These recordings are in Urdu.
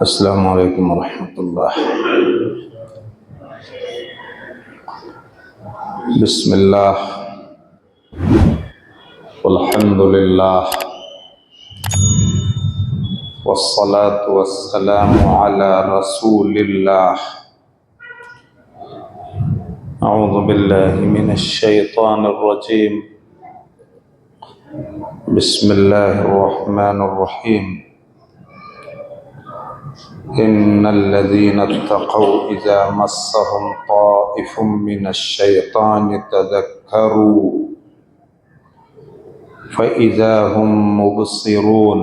السلام علیکم ورحمۃ اللہ۔ بسم اللہ والحمد للہ والصلاة والسلام علی رسول اللہ۔ اعوذ باللہ من الشیطان الرجیم۔ بسم اللہ الرحمن الرحیم۔ ان الذين اتقوا اذا مسهم طائف من الشيطان تذكروا فاذا هم مبصرون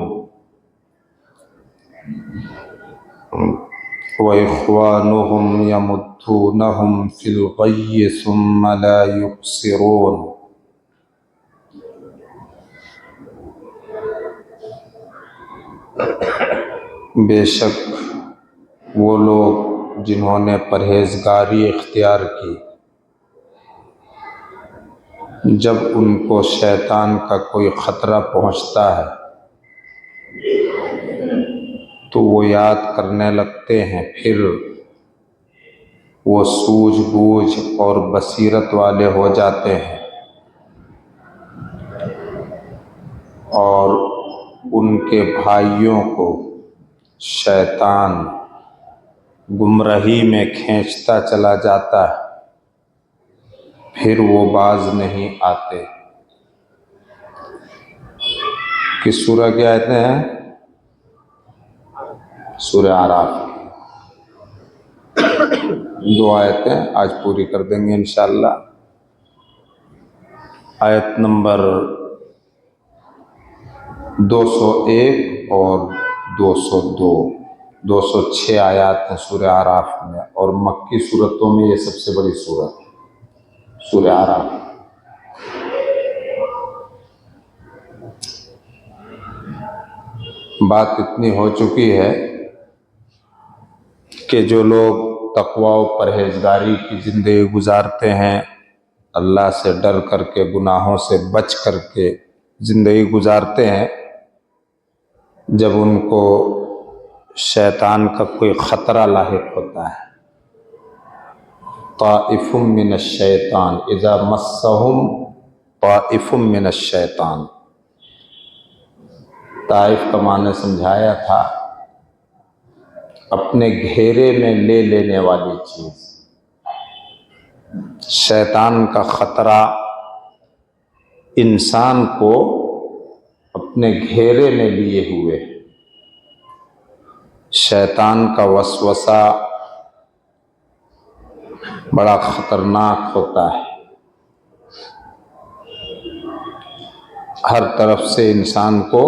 واخوانهم يمدونهم في الغي ثم لا يقصرون۔ بے شک وہ لوگ جنہوں نے پرہیزگاری اختیار کی، جب ان کو شیطان کا کوئی خطرہ پہنچتا ہے تو وہ یاد کرنے لگتے ہیں، پھر وہ سوجھ بوجھ اور بصیرت والے ہو جاتے ہیں اور ان کے بھائیوں کو شیطان گمراہی میں کھینچتا چلا جاتا ہے، پھر وہ باز نہیں آتے۔ کس سورہ کی آیتیں ہیں؟ سورہ اعراف۔ 2 آیتیں آج پوری کر دیں گے انشاءاللہ۔ آیت نمبر 201 اور 202، 206 آیات ہیں سورہ اعراف میں، اور مکی سورتوں میں یہ سب سے بڑی سورت ہے سورہ اعراف۔ بات اتنی ہو چکی ہے کہ جو لوگ تقوی و پرہیزگاری کی زندگی گزارتے ہیں، اللہ سے ڈر کر کے، گناہوں سے بچ کر کے زندگی گزارتے ہیں، جب ان کو شیطان کا کوئی خطرہ لاحق ہوتا ہے، طائف من الشیطان اذا مسهم طائف من الشیطان، طائف کا معنی سمجھایا تھا اپنے گھیرے میں لے لینے والی چیز۔ شیطان کا خطرہ انسان کو اپنے گھیرے میں لیے ہوئے، شیطان کا وسوسہ بڑا خطرناک ہوتا ہے، ہر طرف سے انسان کو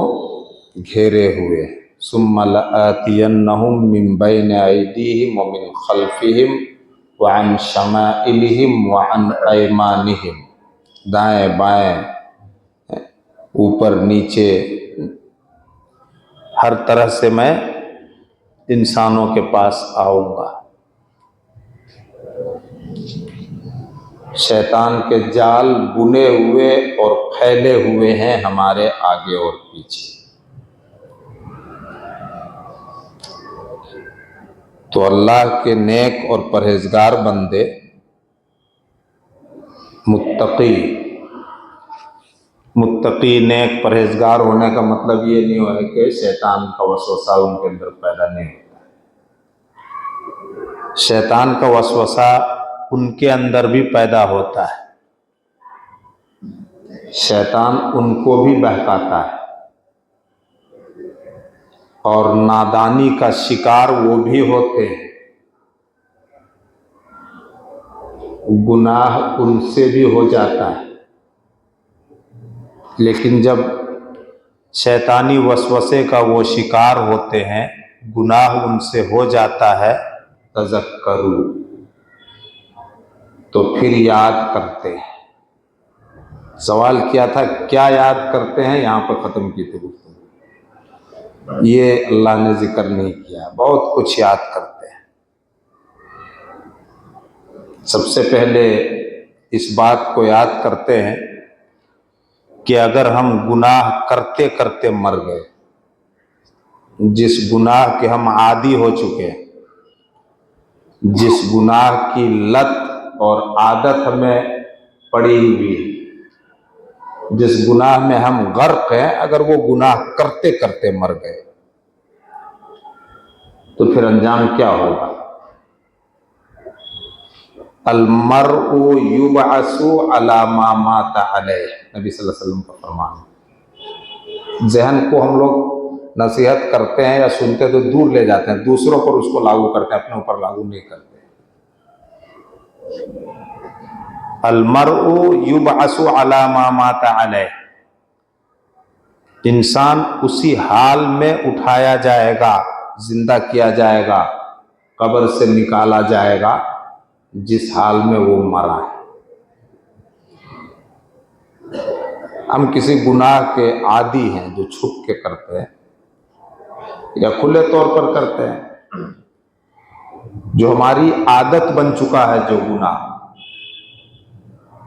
گھیرے ہوئے۔ ثم لآتینہم من بین ایدیہم ومن خلفہم وعن شمائلہم وعن ایمانہم، دائیں بائیں، اوپر نیچے، ہر طرح سے میں انسانوں کے پاس آؤں گا۔ شیطان کے جال بنے ہوئے اور پھیلے ہوئے ہیں ہمارے آگے اور پیچھے، تو اللہ کے نیک اور پرہیزگار بندے، متقی نیک پرہیزگار ہونے کا مطلب یہ نہیں ہے کہ شیطان کا وسوسہ ان کے اندر پیدا نہیں ہوتا۔ شیطان کا وسوسہ ان کے اندر بھی پیدا ہوتا ہے، شیطان ان کو بھی بہکاتا ہے اور نادانی کا شکار وہ بھی ہوتے ہیں، گناہ ان سے بھی ہو جاتا ہے، لیکن جب شیطانی وسوسے کا وہ شکار ہوتے ہیں، گناہ ان سے ہو جاتا ہے، تذکروا، تو پھر یاد کرتے ہیں۔ سوال کیا تھا کیا یاد کرتے ہیں، یہاں پر ختم کی تھی گفتگو، یہ اللہ نے ذکر نہیں کیا، بہت کچھ یاد کرتے ہیں۔ سب سے پہلے اس بات کو یاد کرتے ہیں کہ اگر ہم گناہ کرتے کرتے مر گئے جس گناہ کے ہم عادی ہو چکے ہیں، جس گناہ کی لت اور عادت ہمیں پڑی ہوئی ہے، جس گناہ میں ہم غرق ہیں، اگر وہ گناہ کرتے کرتے مر گئے تو پھر انجام کیا ہوگا؟ المرء یبعث علی ما مات علیہ، نبی صلی اللہ علیہ وسلم کا فرمان ہے۔ ذہن کو ہم لوگ نصیحت کرتے ہیں یا سنتے تو دور لے جاتے ہیں، دوسروں پر اس کو لاگو کرتے ہیں، اپنے اوپر لاگو نہیں کرتے۔ المرء یبعث علی ما مات علیہ، انسان اسی حال میں اٹھایا جائے گا، زندہ کیا جائے گا، قبر سے نکالا جائے گا جس حال میں وہ مرا ہے۔ ہم کسی گناہ کے عادی ہیں جو چھپ کے کرتے ہیں یا کھلے طور پر کرتے ہیں، جو ہماری عادت بن چکا ہے جو گناہ،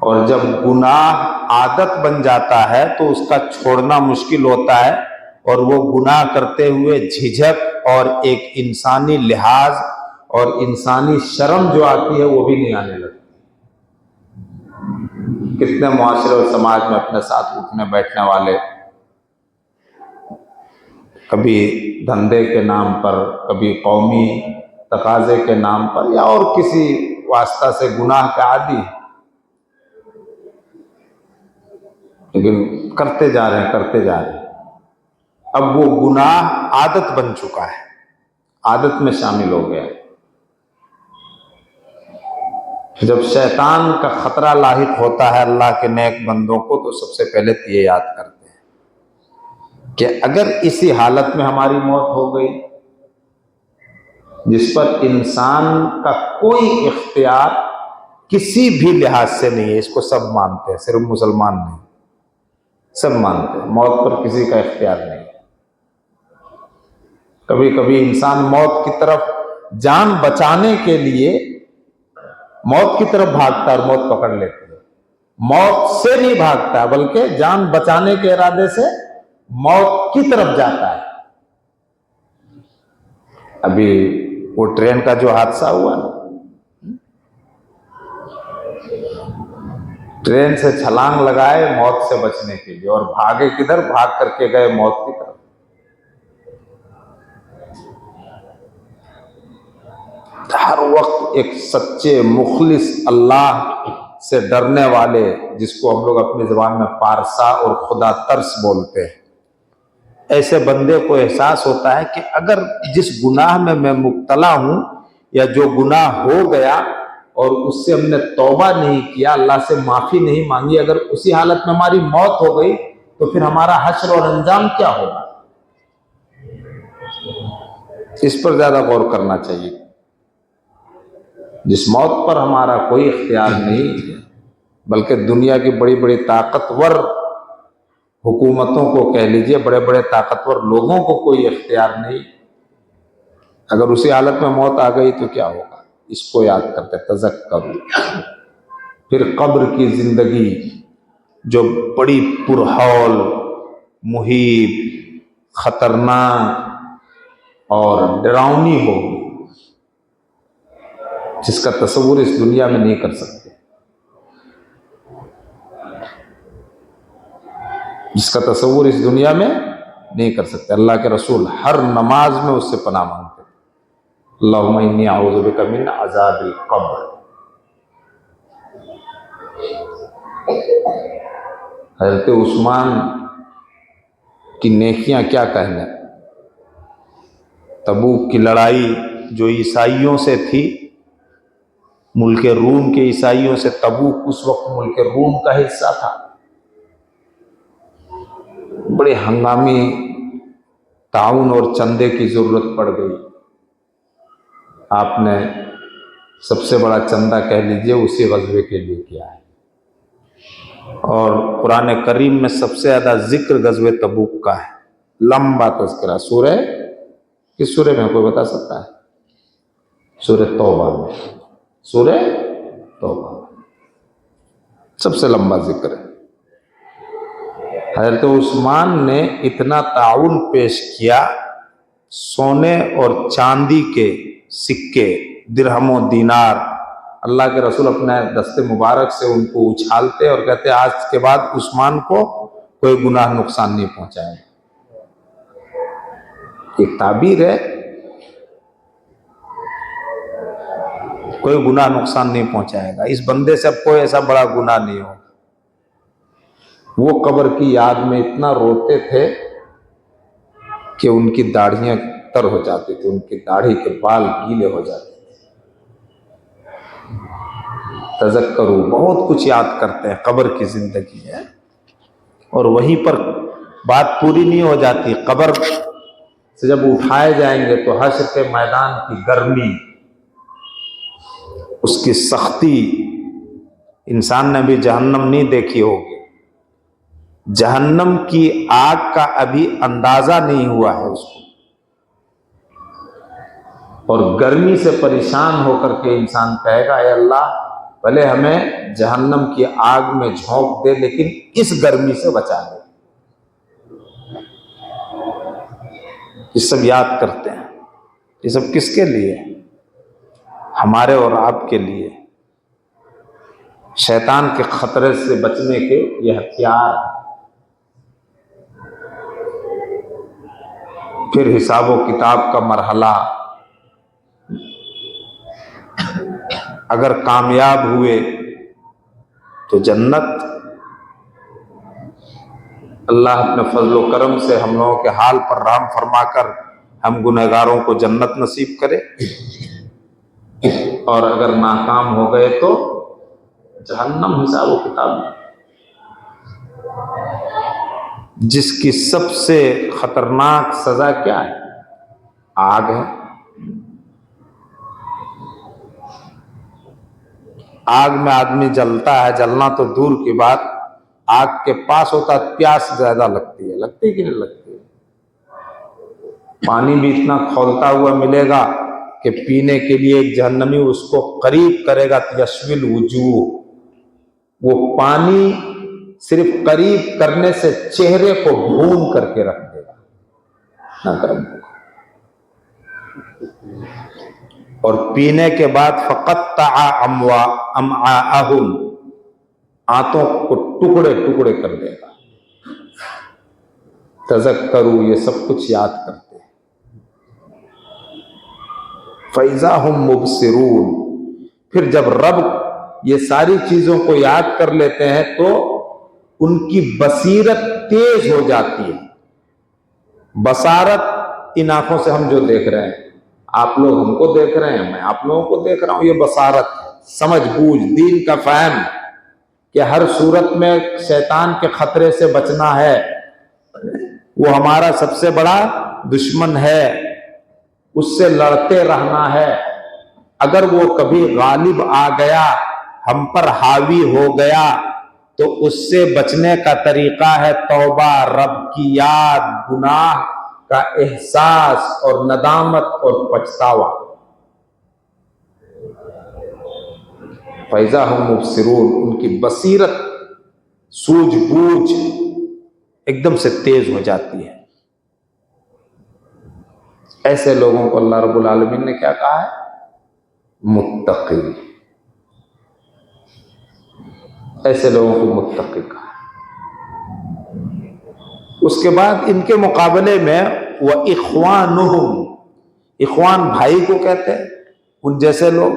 اور جب گناہ عادت بن جاتا ہے تو اس کا چھوڑنا مشکل ہوتا ہے، اور وہ گناہ کرتے ہوئے جھجک اور ایک انسانی لحاظ اور انسانی شرم جو آتی ہے وہ بھی نہیں آنے لگتی۔ کتنے معاشرے اور سماج میں اپنے ساتھ اٹھنے بیٹھنے والے کبھی دھندے کے نام پر، کبھی قومی تقاضے کے نام پر یا اور کسی واسطہ سے گناہ کے عادی ہیں، لیکن کرتے جا رہے ہیں۔ اب وہ گناہ عادت بن چکا ہے، عادت میں شامل ہو گیا۔ جب شیطان کا خطرہ لاحق ہوتا ہے اللہ کے نیک بندوں کو تو سب سے پہلے یہ یاد کرتے ہیں کہ اگر اسی حالت میں ہماری موت ہو گئی جس پر انسان کا کوئی اختیار کسی بھی لحاظ سے نہیں ہے، اس کو سب مانتے ہیں، صرف مسلمان نہیں، سب مانتے ہیں موت پر کسی کا اختیار نہیں۔ کبھی کبھی انسان موت کی طرف جان بچانے کے لیے موت کی طرف بھاگتا ہے اور موت پکڑ لیتی ہے، موت سے نہیں بھاگتا بلکہ جان بچانے کے ارادے سے موت کی طرف جاتا ہے۔ ابھی وہ ٹرین کا جو حادثہ ہوا نا، ٹرین سے چھلانگ لگائے موت سے بچنے کے لیے اور بھاگے کدھر؟ بھاگ کر کے گئے موت کی طرف۔ ہر وقت ایک سچے مخلص اللہ سے ڈرنے والے، جس کو ہم لوگ اپنی زبان میں پارسا اور خدا ترس بولتے ہیں، ایسے بندے کو احساس ہوتا ہے کہ اگر جس گناہ میں میں مبتلا ہوں یا جو گناہ ہو گیا اور اس سے ہم نے توبہ نہیں کیا، اللہ سے معافی نہیں مانگی، اگر اسی حالت میں ہماری موت ہو گئی تو پھر ہمارا حشر اور انجام کیا ہوگا؟ اس پر زیادہ غور کرنا چاہیے۔ جس موت پر ہمارا کوئی اختیار نہیں بلکہ دنیا کی بڑی بڑی طاقتور حکومتوں کو کہہ لیجئے، بڑے بڑے طاقتور لوگوں کو کوئی اختیار نہیں، اگر اسی حالت میں موت آ گئی تو کیا ہوگا؟ اس کو یاد کرتے تذکر۔ پھر قبر کی زندگی جو بڑی پرہول، محیط، خطرناک اور ڈراؤنی ہوگی، جس کا تصور اس دنیا میں نہیں کر سکتے، جس کا تصور اس دنیا میں نہیں کر سکتے۔ اللہ کے رسول ہر نماز میں اس سے پناہ مانگتے، اللہم انی اعوذ بک من عذاب القبر۔ حضرت عثمان کی نیکیاں کیا کہنے، تبوک کی لڑائی جو عیسائیوں سے تھی، ملک روم کے عیسائیوں سے، تبوک اس وقت ملک روم کا حصہ تھا، بڑے ہنگامی تعاون اور چندے کی ضرورت پڑ گئی، آپ نے سب سے بڑا چندہ کہہ لیجئے اسی غزوے کے لیے کیا ہے، اور قرآن کریم میں سب سے زیادہ ذکر غزوہ تبوک کا ہے، لمبا تذکرہ۔ سورہ کس سورہ میں کوئی بتا سکتا ہے؟ سورہ توبہ میں، سورہ توبہ سب سے لمبا ذکر ہے۔ حضرت عثمان نے اتنا تعاون پیش کیا سونے اور چاندی کے سکے، درہم و دینار، اللہ کے رسول اپنے دست مبارک سے ان کو اچھالتے اور کہتے آج کے بعد عثمان کو کوئی گناہ نقصان نہیں پہنچائے. ایک تعبیر ہے، کوئی گناہ نقصان نہیں پہنچائے گا، اس بندے سے اب کوئی ایسا بڑا گناہ نہیں ہو. وہ قبر کی یاد میں اتنا روتے تھے کہ ان کی داڑھیاں تر ہو جاتی تھی، ان کی داڑھی کے بال گیلے ہو جاتے تھے. تذکروا، بہت کچھ یاد کرتے ہیں، قبر کی زندگی ہے. اور وہیں پر بات پوری نہیں ہو جاتی، قبر سے جب اٹھائے جائیں گے تو حشر کے میدان کی گرمی، اس کی سختی، انسان نے بھی جہنم نہیں دیکھی ہوگی، جہنم کی آگ کا ابھی اندازہ نہیں ہوا ہے اس کو، اور گرمی سے پریشان ہو کر کے انسان کہے گا اے اللہ بھلے ہمیں جہنم کی آگ میں جھونک دے لیکن اس گرمی سے بچا دے. یہ سب یاد کرتے ہیں. یہ سب کس کے لیے؟ ہمارے اور آپ کے لیے. شیطان کے خطرے سے بچنے کے یہ ہتھیار. پھر حساب و کتاب کا مرحلہ، اگر کامیاب ہوئے تو جنت. اللہ اپنے فضل و کرم سے ہم لوگوں کے حال پر رحم فرما کر ہم گنہگاروں کو جنت نصیب کرے، اور اگر ناکام ہو گئے تو جہنم. حساب و کتاب جس کی سب سے خطرناک سزا کیا ہے؟ آگ ہے. آگ میں آدمی جلتا ہے، جلنا تو دور کی بات، آگ کے پاس ہوتا ہے پیاس زیادہ لگتی ہے. لگتی کہ نہیں لگتی؟ پانی بھی اتنا کھولتا ہوا ملے گا کہ پینے کے لیے ایک جہنمی اس کو قریب کرے گا. یشوی الوجوہ، وہ پانی صرف قریب کرنے سے چہرے کو بھون کر کے رکھ دے گا، نہ کرم ہوگا. اور پینے کے بعد فقطع امعاءہم، آنتوں کو ٹکڑے ٹکڑے کر دے گا. تذکروا، یہ سب کچھ یاد کرتے ہیں. فَإِذَا هُمْ مُبْصِرُونَ، پھر جب رب یہ ساری چیزوں کو یاد کر لیتے ہیں تو ان کی بصیرت تیز ہو جاتی ہے. بصارت ان آنکھوں سے ہم جو دیکھ رہے ہیں، آپ لوگ ہم کو دیکھ رہے ہیں، میں آپ لوگوں کو دیکھ رہا ہوں، یہ بصارت ہے، سمجھ بوجھ، دین کا فہم کہ ہر صورت میں شیطان کے خطرے سے بچنا ہے. وہ ہمارا سب سے بڑا دشمن ہے، اس سے لڑتے رہنا ہے. اگر وہ کبھی غالب آ گیا، ہم پر حاوی ہو گیا، تو اس سے بچنے کا طریقہ ہے توبہ، رب کی یاد، گناہ کا احساس اور ندامت اور پچھتاوا. فَإِذَا هُمْ مُبْصِرُونَ، ان کی بصیرت، سوجھ بوجھ ایک دم سے تیز ہو جاتی ہے. ایسے لوگوں کو اللہ رب العالمین نے کیا کہا ہے؟ متقی. ایسے لوگوں کو متقی کہا. اس کے بعد ان کے مقابلے میں وَإِخْوَانُهُمْ، اخوان بھائی کو کہتے ہیں، ان جیسے لوگ،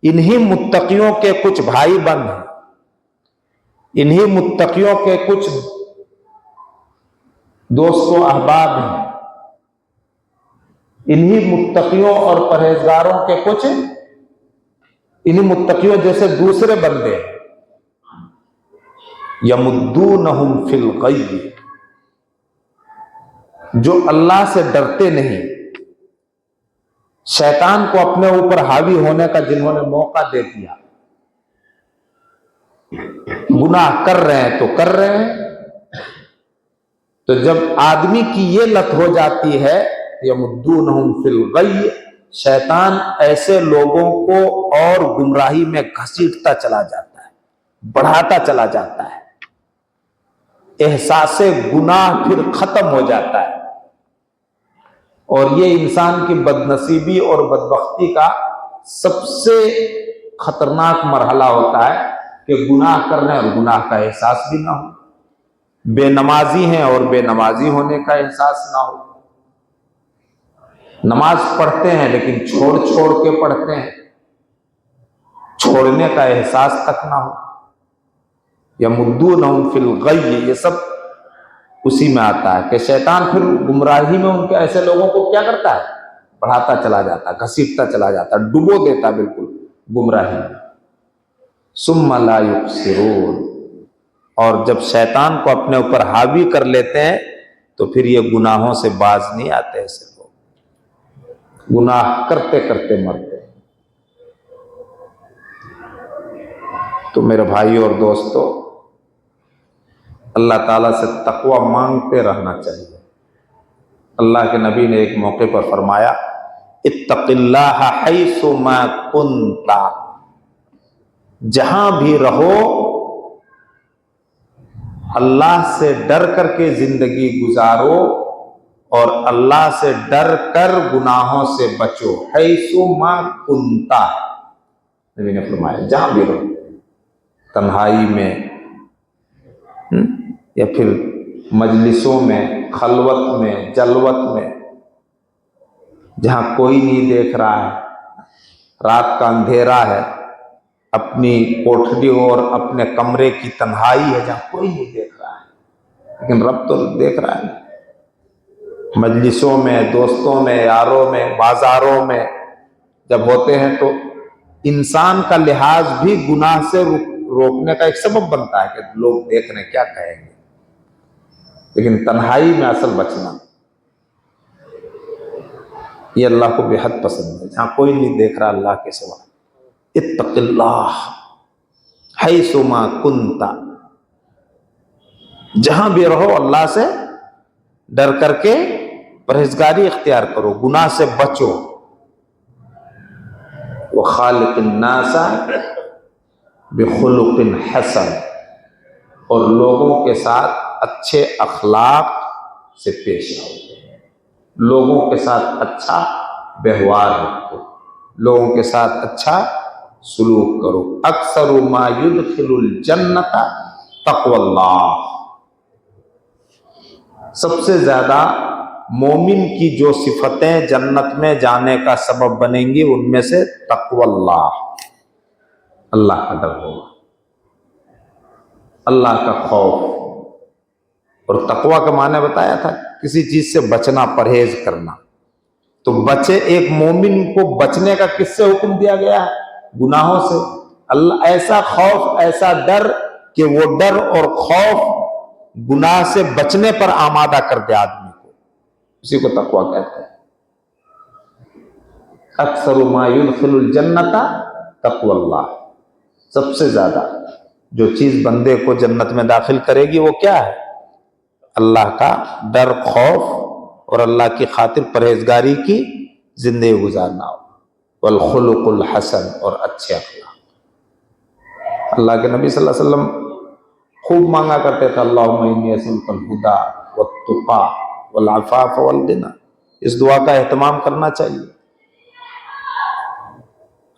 انہی متقیوں کے کچھ بھائی بند ہیں، انہی متقیوں کے کچھ دوست و احباب ہیں، انہی متقیوں اور پرہیزگاروں کے کچھ، انہی متقیوں جیسے دوسرے بندے ہیں. یمدونہم فی الغی، جو اللہ سے ڈرتے نہیں، شیطان کو اپنے اوپر حاوی ہونے کا جنہوں نے موقع دے دیا، گناہ کر رہے ہیں تو کر رہے ہیں. تو جب آدمی کی یہ لت ہو جاتی ہے یمدونہم فی الغی، شیطان ایسے لوگوں کو اور گمراہی میں گھسیٹتا چلا جاتا ہے، بڑھاتا چلا جاتا ہے. احساس گناہ پھر ختم ہو جاتا ہے. اور یہ انسان کی بدنصیبی اور بدبختی کا سب سے خطرناک مرحلہ ہوتا ہے کہ گناہ کرنے اور گناہ کا احساس بھی نہ ہو، بے نمازی ہیں اور بے نمازی ہونے کا احساس نہ ہو، نماز پڑھتے ہیں لیکن چھوڑ چھوڑ کے پڑھتے ہیں، چھوڑنے کا احساس تک نہ ہو، یمدونہم فی الغی، یہ سب اسی میں آتا ہے کہ شیطان پھر گمراہی میں ان کے ایسے لوگوں کو کیا کرتا ہے، بڑھاتا چلا جاتا ہے، گھسیٹتا چلا جاتا ہے، ڈبو دیتا ہے بالکل گمراہی میں۔ ثم لا یبصرون، اور جب شیطان کو اپنے اوپر حاوی کر لیتے ہیں تو پھر یہ گناہوں سے باز نہیں آتے، ایسے لوگ گناہ کرتے کرتے مرتے ہیں۔ تو میرے بھائی اور دوستو، اللہ تعالیٰ سے تقوی مانگتے رہنا چاہیے۔ اللہ کے نبی نے ایک موقع پر فرمایا، اتق اللہ حیث ما کنت، جہاں بھی رہو اللہ سے ڈر کر کے زندگی گزارو اور اللہ سے ڈر کر گناہوں سے بچو۔ حیث ما کنت، نبی نے فرمایا جہاں بھی رہو، تنہائی میں یا پھر مجلسوں میں، خلوت میں، جلوت میں، جہاں کوئی نہیں دیکھ رہا ہے، رات کا اندھیرا ہے، اپنی کوٹھری اور اپنے کمرے کی تنہائی ہے جہاں کوئی نہیں دیکھ رہا ہے، لیکن رب تو دیکھ رہا ہے۔ مجلسوں میں، دوستوں میں، یاروں میں، بازاروں میں جب ہوتے ہیں تو انسان کا لحاظ بھی گناہ سے روکنے کا ایک سبب بنتا ہے کہ لوگ دیکھ رہے ہیں کیا کہیں گے، لیکن تنہائی میں اصل بچنا یہ اللہ کو بے حد پسند ہے، جہاں کوئی نہیں دیکھ رہا اللہ کے سوا۔ اتق اللہ حیث ما کنت، جہاں بھی رہو اللہ سے ڈر کر کے پرہیزگاری اختیار کرو، گناہ سے بچو۔ وخالق الناس بخلق حسن، اور لوگوں کے ساتھ اچھے اخلاق سے پیش آؤ، لوگوں کے ساتھ اچھا ویوہار رکھو، لوگوں کے ساتھ اچھا سلوک کرو۔ اکثر ما یدخل الجنت تقوی اللہ، سب سے زیادہ مومن کی جو صفتیں جنت میں جانے کا سبب بنیں گی ان میں سے تقوی اللہ، اللہ کا ڈر ہوگا، اللہ کا خوف۔ اور تقوی کا معنی بتایا تھا کسی چیز سے بچنا، پرہیز کرنا۔ تو بچے، ایک مومن کو بچنے کا کس سے حکم دیا گیا ہے؟ گناہوں سے۔ اللہ ایسا خوف، ایسا ڈر کہ وہ ڈر اور خوف گناہ سے بچنے پر آمادہ کر دے آدمی کو، اسی کو تقوی کہتے ہیں۔ اکثر ما یدخل الجنت تقوی اللہ، سب سے زیادہ جو چیز بندے کو جنت میں داخل کرے گی وہ کیا ہے؟ اللہ کا ڈر، خوف اور اللہ کی خاطر پرہیزگاری کی زندگی گزارنا ہو، والخلق الحسن، اور اچھے اخلاق۔ اللہ کے نبی صلی اللہ علیہ وسلم خوب مانگا کرتے تھے، اللہم انی اسألک الہدی والتقی والعفاف والغنی، اس دعا کا اہتمام کرنا چاہیے۔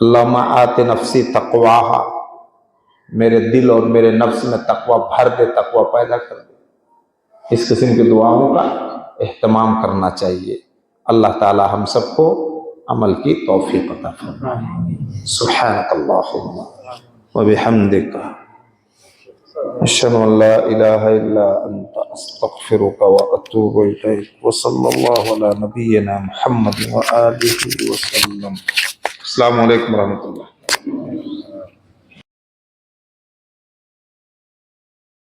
اللہم آت نفسی تقواہا، میرے دل اور میرے نفس میں تقوی بھر دے، تقوی پیدا کر دے۔ اس قسم کی دعاؤں کا اہتمام کرنا چاہیے۔ اللہ تعالی ہم سب کو عمل کی توفیق عطا فرمائے۔ سبحانک اللہم وبحمدک، اشہد ان لا الہ الا انت، استغفرک واتوب الیک، وصلی اللہ علی نبینا محمد وآلہ وسلم۔ السلام علیکم ورحمۃ اللہ۔